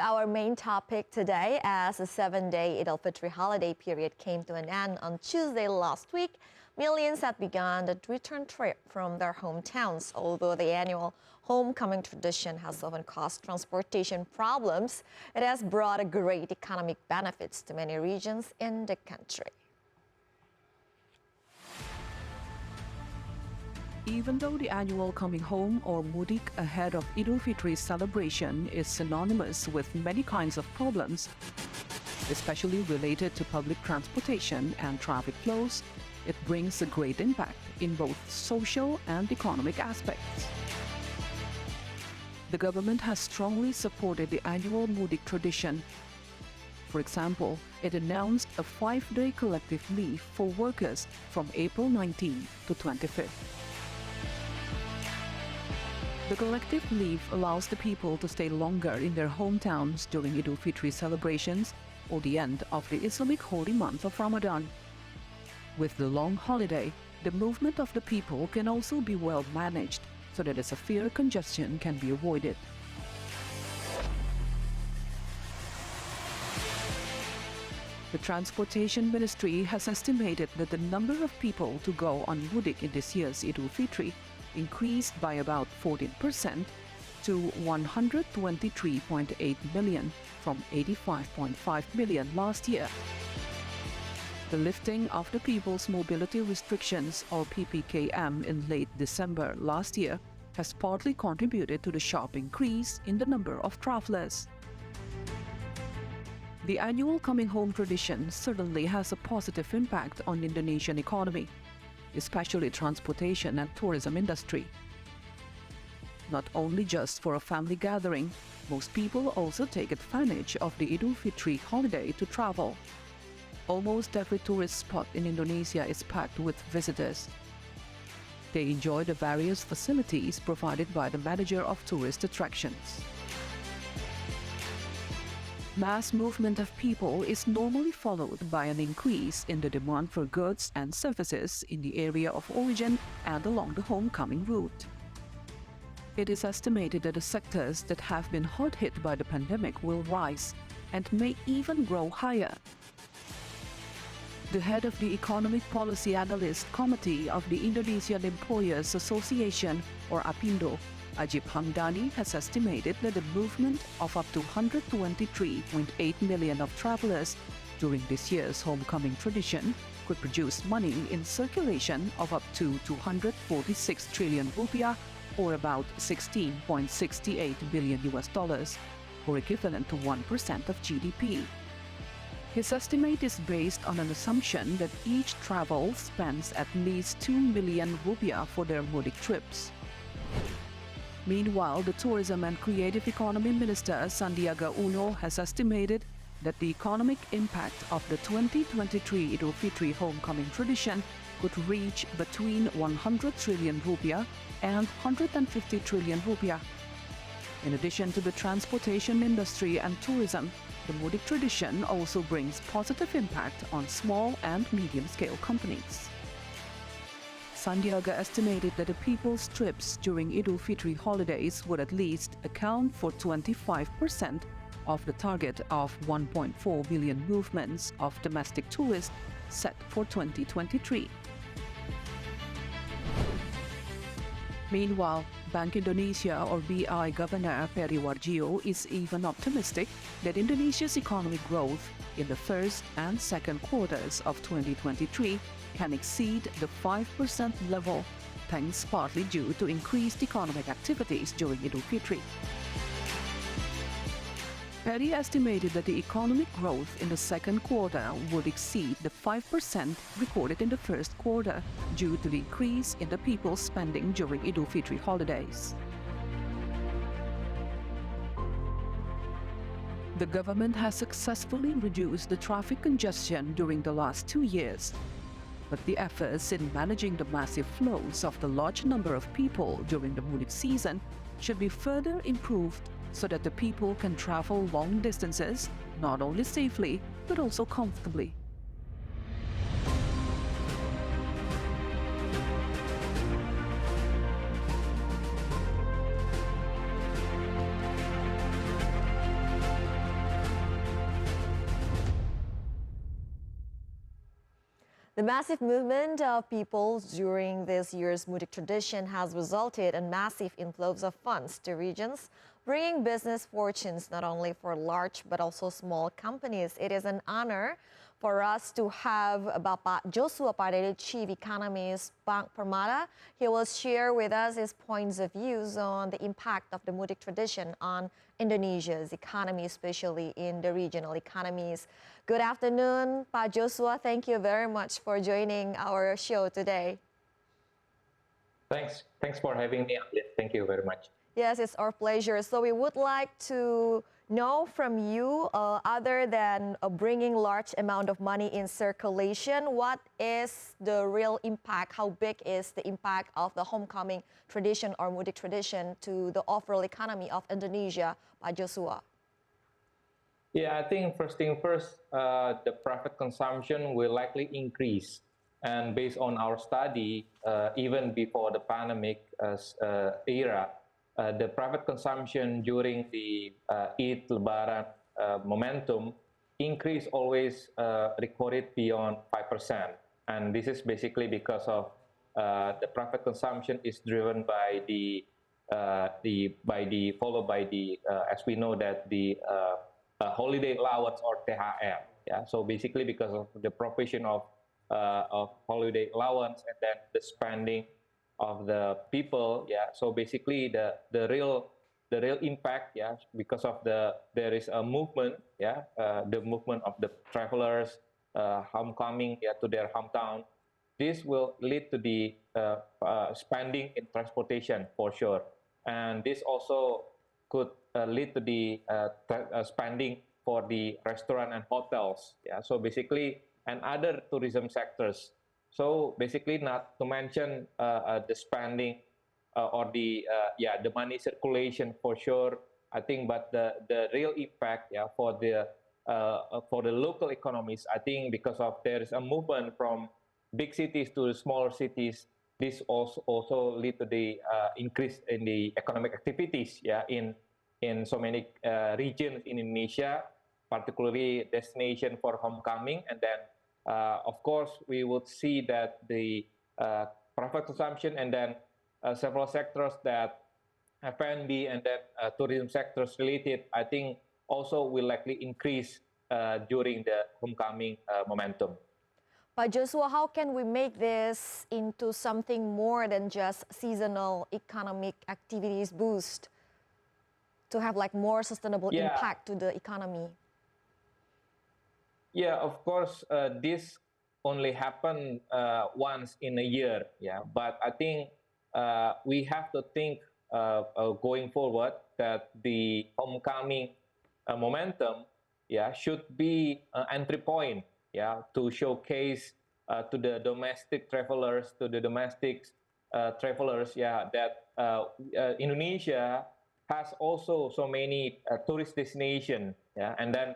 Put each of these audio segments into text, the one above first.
our main topic today. As the 7-day Eid al-Fitr holiday period came to an end on Tuesday last week, millions had begun the return trip from their hometowns. Although the annual homecoming tradition has often caused transportation problems, it has brought great economic benefits to many regions in the country. Even though the annual coming home or Mudik ahead of Eid al-Fitr celebration is synonymous with many kinds of problems, especially related to public transportation and traffic flows, it brings a great impact in both social and economic aspects. The government has strongly supported the annual Mudik tradition. For example, it announced a 5-day collective leave for workers from April 19 to 25th. The collective leave allows the people to stay longer in their hometowns during Eid al-Fitr celebrations or the end of the Islamic holy month of Ramadan. With the long holiday, the movement of the people can also be well managed so that a severe congestion can be avoided. The Transportation Ministry has estimated that the number of people to go on Mudik in this year's Eid al-Fitr increased by about 14% to 123.8 million from 85.5 million last year. The lifting of the People's Mobility Restrictions or PPKM in late December last year has partly contributed to the sharp increase in the number of travelers. The annual coming home tradition certainly has a positive impact on the Indonesian economy, especially transportation and tourism industry. Not only just for a family gathering, most people also take advantage of the Eid al-Fitr holiday to travel. Almost every tourist spot in Indonesia is packed with visitors. They enjoy the various facilities provided by the manager of tourist attractions. Mass movement of people is normally followed by an increase in the demand for goods and services in the area of origin and along the homecoming route. It is estimated that the sectors that have been hard hit by the pandemic will rise and may even grow higher. The head of the Economic Policy Analyst Committee of the Indonesian Employers Association, or APindo, Ajib Hamdani, has estimated that the movement of up to 123.8 million of travelers during this year's homecoming tradition could produce money in circulation of up to 246 trillion rupiah, or about $16.68 billion, or equivalent to 1% of GDP. His estimate is based on an assumption that each travel spends at least 2 million rupiah for their Mudik trips. Meanwhile, the Tourism and Creative Economy Minister Sandiaga Uno has estimated that the economic impact of the 2023 Eid al-Fitr homecoming tradition could reach between 100 trillion rupiah and 150 trillion rupiah. In addition to the transportation industry and tourism, the Mudik tradition also brings positive impact on small and medium-scale companies. Sandiaga estimated that the people's trips during Eid al-Fitr holidays would at least account for 25% of the target of 1.4 million movements of domestic tourists set for 2023. Meanwhile, Bank Indonesia or BI Governor Peri Warjio is even optimistic that Indonesia's economic growth in the first and second quarters of 2023 can exceed the 5% level, thanks partly due to increased economic activities during Eid al-Fitr. Peri estimated that the economic growth in the second quarter would exceed the 5% recorded in the first quarter due to the increase in the people's spending during Eid al-Fitr holidays. The government has successfully reduced the traffic congestion during the last 2 years, but the efforts in managing the massive flows of the large number of people during the Mudik season should be further improved so that the people can travel long distances, not only safely, but also comfortably. The massive movement of people during this year's Mudik tradition has resulted in massive inflows of funds to regions, bringing business fortunes not only for large but also small companies. It is an honor for us to have Bapak Josua Pardede, Chief Economist Bank Permata. He will share with us his points of views on the impact of the Mudik tradition on Indonesia's economy, especially in the regional economies. Good afternoon, Pak Josua. Thank you very much for joining our show today. Thanks for having me. Thank you very much. Yes, it's our pleasure. So we would like to know from you, other than bringing large amount of money in circulation, what is the real impact? How big is the impact of the homecoming tradition or Mudik tradition to the overall economy of Indonesia, Pak Josua? Yeah, I think first thing first, the private consumption will likely increase. And based on our study, even before the pandemic era, the private consumption during the Eid Lebaran momentum increase always recorded beyond 5%. And this is basically because of the private consumption is driven by followed by the as we know that the holiday allowance or THR. Yeah, so basically because of the provision of holiday allowance and then the spending of the people, yeah. So basically the real impact, yeah, because of there is a movement, yeah, the movement of the travelers homecoming, yeah, to their hometown. This will lead to the spending in transportation for sure, and this also could lead to the spending for the restaurant and hotels, yeah. So basically, and other tourism sectors. So basically, not to mention the spending or the money circulation for sure. I think, but the real impact, yeah, for the local economies, I think because of there is a movement from big cities to smaller cities. This also lead to the increase in the economic activities, yeah, in so many regions in Indonesia, particularly destination for homecoming, and then of course we would see that the private consumption and then several sectors that F&B and then tourism sectors related, I think also will likely increase during the homecoming momentum. Pak Josua, how can we make this into something more than just seasonal economic activities boost to have like more sustainable impact to the economy? Yeah, of course, this only happen once in a year, yeah. But I think we have to think going forward that the homecoming momentum, yeah, should be an entry point, yeah, to showcase to the domestic travelers, yeah, that Indonesia has also so many tourist destinations, yeah, and then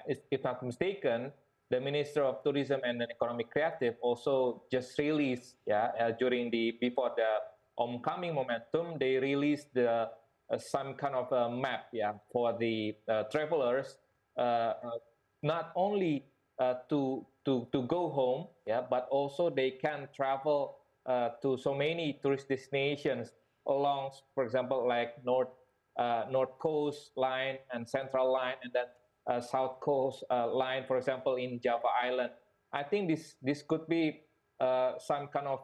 if not mistaken, the Minister of Tourism and Economic Creative also just released, yeah, before the homecoming momentum, they released some kind of a map, yeah, for the travelers, not only to go home, yeah, but also they can travel to so many tourist destinations along, for example, like North Coast line and Central line, and then South Coast line, for example, in Java Island. I think this could be some kind of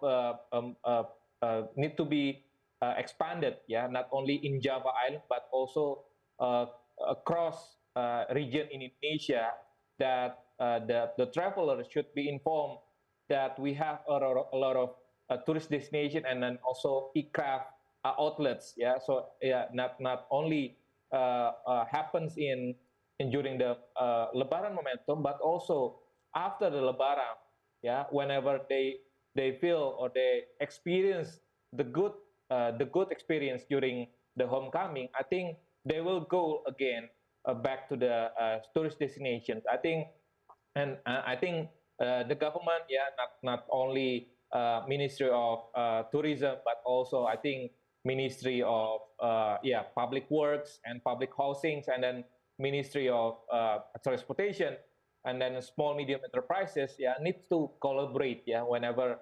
need to be expanded, yeah, not only in Java Island but also across region in Indonesia. That the travelers should be informed that we have a lot of tourist destination and then also e-craft outlets, yeah. So yeah, not only happens in during the Lebaran momentum, but also after the Lebaran, yeah, whenever they feel or they experience the good experience during the homecoming, I think they will go again back to the tourist destinations. I think, and I think the government, yeah, not only Ministry of Tourism, but also I think Ministry of Public Works and Public Housings, and then Ministry of Transportation and then small medium enterprises, yeah, needs to collaborate, yeah, whenever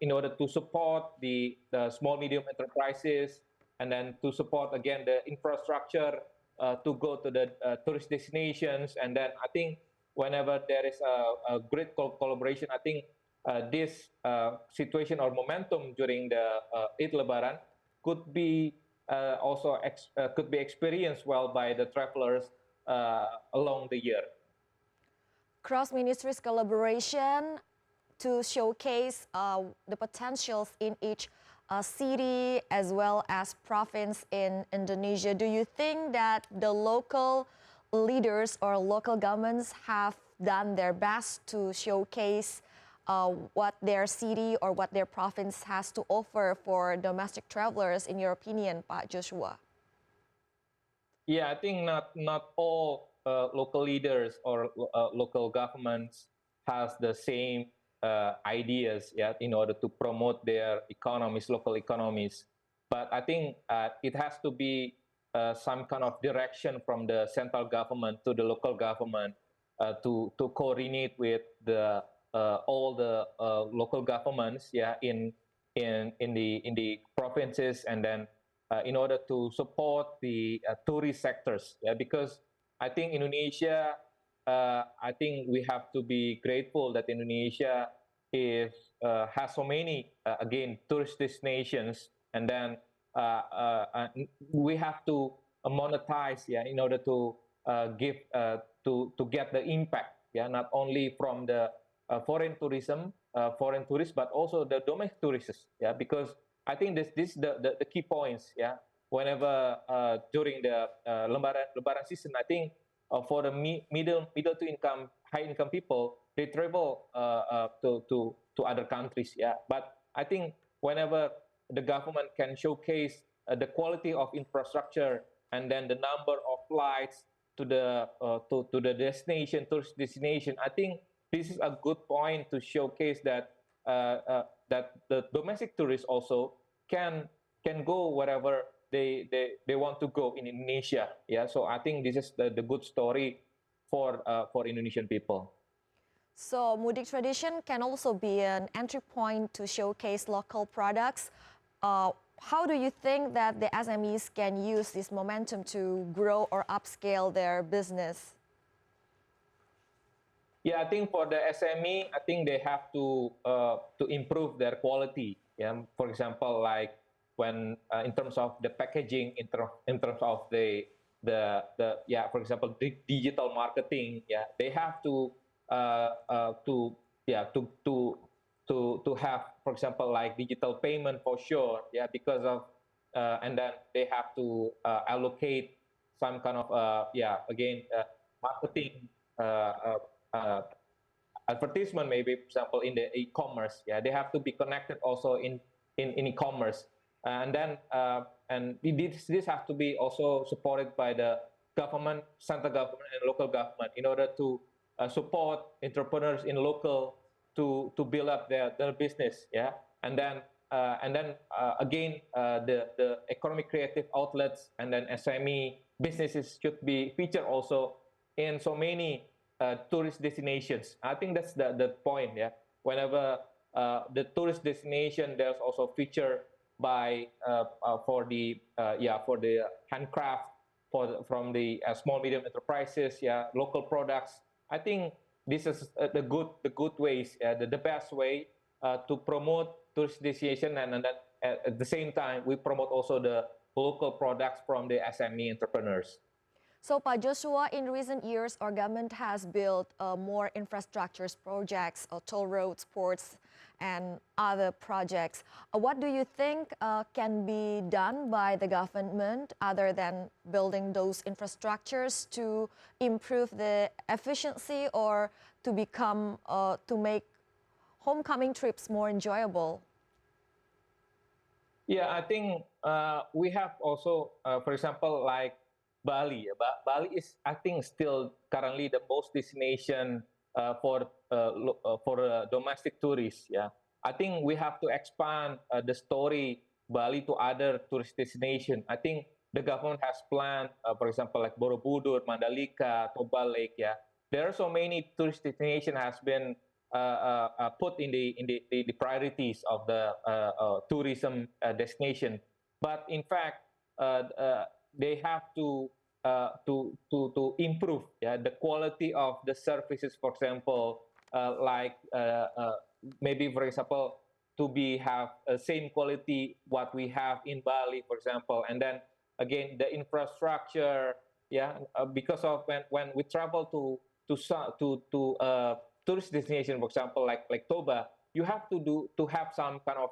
in order to support the small medium enterprises, and then to support again the infrastructure to go to the tourist destinations. And then I think whenever there is a great collaboration, I think this situation or momentum during the Eid Lebaran could be also could be experienced well by the travelers along the year. Cross ministries collaboration to showcase the potentials in each city as well as province in Indonesia. Do you think that the local leaders or local governments have done their best to showcase what their city or what their province has to offer for domestic travelers, in your opinion, Pak Joshua? Yeah, I think not all local leaders or local governments has the same ideas, yeah, in order to promote their economies, local economies. But I think it has to be some kind of direction from the central government to the local government to coordinate with the all the local governments, yeah, in the provinces, and then in order to support the tourist sectors. Yeah, because I think Indonesia, I think we have to be grateful that Indonesia is has so many again tourist destinations, and then we have to monetize, yeah, in order to give to get the impact, yeah, not only from the foreign tourism, foreign tourists, but also the domestic tourists, yeah, because I think this the key points, yeah. Whenever during the Lebaran season, I think for the middle to income, high income people, they travel to other countries, yeah. But I think whenever the government can showcase the quality of infrastructure, and then the number of flights to the destination, tourist destination, I think this is a good point to showcase that that the domestic tourists also can go wherever they want to go in Indonesia. Yeah, so I think this is the good story for Indonesian people. So Mudik tradition can also be an entry point to showcase local products. How do you think that the SMEs can use this momentum to grow or upscale their business? Yeah, I think for the SME, I think they have to improve their quality. Yeah, for example, like when in terms of the packaging, in terms of the yeah, for example, digital marketing. Yeah, they have to yeah to have, for example, like digital payment for sure. Yeah, because of and then they have to allocate some kind of yeah, again marketing. Advertisement, maybe for example in the e-commerce, yeah, they have to be connected also in e-commerce, and then and this has to be also supported by the government, central government and local government, in order to support entrepreneurs in local to build up their business, yeah. And then again the economic creative outlets and then SME businesses should be featured also in so many tourist destinations. I think that's the point. Yeah, whenever the tourist destination, there's also feature by for the yeah, for the handcraft, from the small medium enterprises, yeah, local products. I think this is the good ways, the best way to promote tourist destination, and then at the same time we promote also the local products from the SME entrepreneurs. So, Pak Joshua, in recent years, our government has built more infrastructures projects, toll roads, ports, and other projects. What do you think can be done by the government other than building those infrastructures to improve the efficiency or to become to make homecoming trips more enjoyable? Yeah, I think we have also, for example, like Bali. Bali is, I think, still currently the most destination for domestic tourists. Yeah, I think we have to expand the story Bali to other tourist destination. I think the government has planned, for example, like Borobudur, Mandalika, Toba Lake. Yeah, there are so many tourist destination has been put in the priorities of the tourism destination. But in fact, they have to improve, yeah, the quality of the services. For example, like maybe, for example, to be have same quality what we have in Bali, for example, and then again the infrastructure, yeah, because of when we travel to tourist destination, for example, like Toba, you have to have some kind of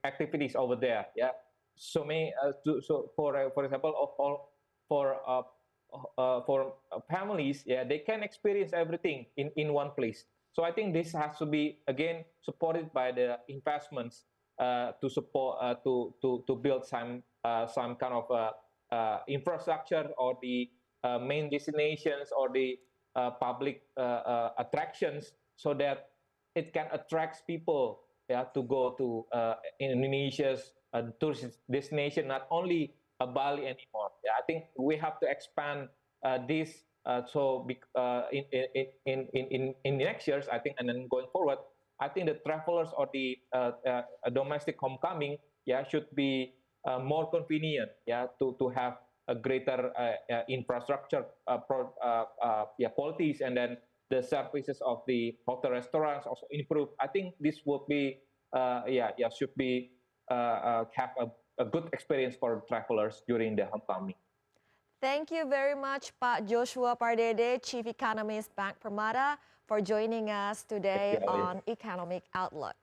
activities over there, yeah. So many so for example, of all for families, yeah, they can experience everything in one place. So I think this has to be again supported by the investments to support to build some kind of infrastructure, or the main destinations, or the public attractions, so that it can attract people, yeah, to go to Indonesia's tourist destination, not only Bali anymore. Yeah, I think we have to expand this. In next years, I think, and then going forward, I think the travelers or the domestic homecoming, yeah, should be more convenient, yeah, to have a greater infrastructure yeah, qualities, and then the services of the hotel restaurants also improve. I think this would be should be have a good experience for travelers during the homecoming. Thank you very much, Pak Josua Pardede, Chief Economist Bank Permata, for joining us today on Economic Outlook.